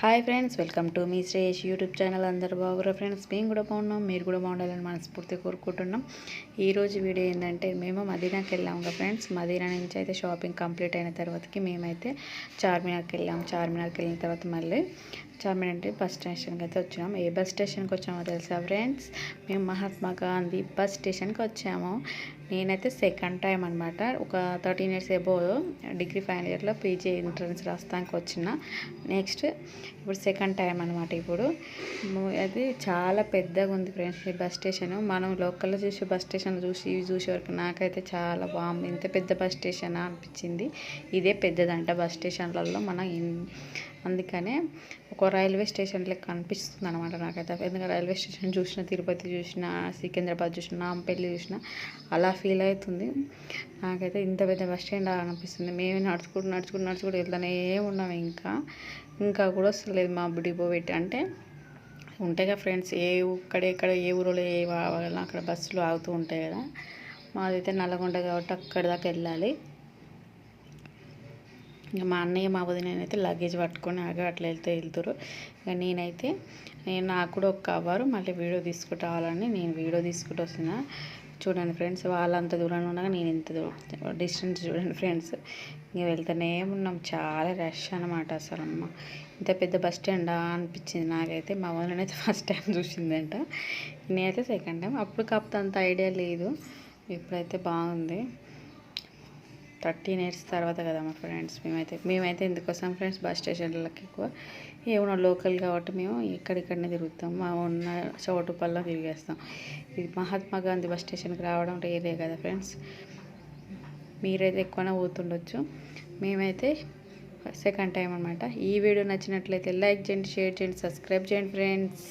Hi friends, welcome to me Shresh YouTube channel. అందరూ బాగురా friends? మేము కూడా బాగున్నాం, మీరు కూడా బాగుండాలని మనస్ఫూర్తిగా కోరుకుంటున్నాం. ఈరోజు వీడియో ఏంటంటే, మేము మదీనాకి వెళ్ళాము కదా ఫ్రెండ్స్. మదీనా నుంచి అయితే షాపింగ్ కంప్లీట్ అయిన తర్వాతకి మేమైతే చార్మినార్కి వెళ్ళాము. చార్మినార్కి వెళ్ళిన తర్వాత మళ్ళీ చార్మినార్ అంటే బస్ స్టేషన్కి అయితే వచ్చాము. ఏ బస్ స్టేషన్కి వచ్చామో తెలుసా ఫ్రెండ్స్? మేము మహాత్మా గాంధీ బస్ స్టేషన్కి వచ్చాము. నేనైతే సెకండ్ టైం అనమాట. ఒక 13 years ఎబో డిగ్రీ ఫైనల్ ఇయర్లో పీజీ ఎంట్రన్స్ రాస్తానికి వచ్చిన. నెక్స్ట్ ఇప్పుడు సెకండ్ టైం అనమాట. ఇప్పుడు అది చాలా పెద్దగా ఉంది ఫ్రెండ్స్ ఈ బస్ స్టేషన్. మనం లోకల్లో చూసే బస్ స్టేషన్ చూసే వరకు నాకైతే చాలా బాగుంది. ఇంత పెద్ద బస్ స్టేషన్ అనిపించింది. ఇదే పెద్దదంట బస్ స్టేషన్లలో అందుకనే ఒక రైల్వే స్టేషన్ లెక్క అనిపిస్తుంది అనమాట నాకైతే. ఎందుకంటే రైల్వే స్టేషన్ చూసిన, తిరుపతి చూసిన, సికింద్రాబాద్ చూసిన, నాంపల్లి చూసిన అలా ఫీల్ అవుతుంది నాకైతే. ఇంత పెద్ద బస్ స్టాండ్ అనిపిస్తుంది. మేము నడుచుకుంటూ వెళ్తానే ఉన్నాము. ఇంకా కూడా వస్తలేదు మా డిపో పెట్టి. అంటే ఉంటాయి కదా ఫ్రెండ్స్, ఎక్కడ ఏ ఊరిలో ఏ వాళ్ళ అక్కడ బస్సులు ఆగుతూ ఉంటాయి కదా. మాదైతే నల్లగొండ కాబట్టి అక్కడి దాకా వెళ్ళాలి. ఇంకా మా అన్నయ్య మా వదిన అయితే లగేజ్ పట్టుకొని అట్లా వెళ్తారు. ఇక నాకు కూడా ఒక కవరు మళ్ళీ వీడియో తీసుకుంటూ రావాలని నేను వీడియో తీసుకుంటూ వస్తున్నా. చూడండి ఫ్రెండ్స్, వాళ్ళంత దూరంలో ఉండగా నేను ఇంత డిస్టెన్స్ చూడండి ఫ్రెండ్స్. ఇంక వెళ్తూనే ఉన్నాం. చాలా రష్ అనమాట. అసలు ఇంత పెద్ద బస్ స్టాండ్ అనిపించింది నాకైతే. మా వదినైతే ఫస్ట్ టైం చూసిందంట, నేనైతే సెకండ్ టైం. అప్పటికప్పుడు అంత ఐడియా లేదు. ఇప్పుడైతే బాగుంది. 13 years తర్వాత కదా మా ఫ్రెండ్స్. మేమైతే ఎందుకోసం ఫ్రెండ్స్ బస్ స్టేషన్లకి ఎక్కువ ఏమన్నా లోకల్ కాబట్టి మేము ఇక్కడిక్కడనే తిరుగుతాం. మా ఉన్న చోటుపల్లా తిరిగేస్తాం. ఇది మహాత్మా గాంధీ బస్ స్టేషన్కి రావడం రేరే కదా ఫ్రెండ్స్. మీరైతే ఎక్కువనే పోతుండొచ్చు. మేమైతే సెకండ్ టైం అనమాట. ఈ వీడియో నచ్చినట్లయితే లైక్ చేయండి, షేర్ చేయండి, సబ్స్క్రైబ్ చేయండి ఫ్రెండ్స్.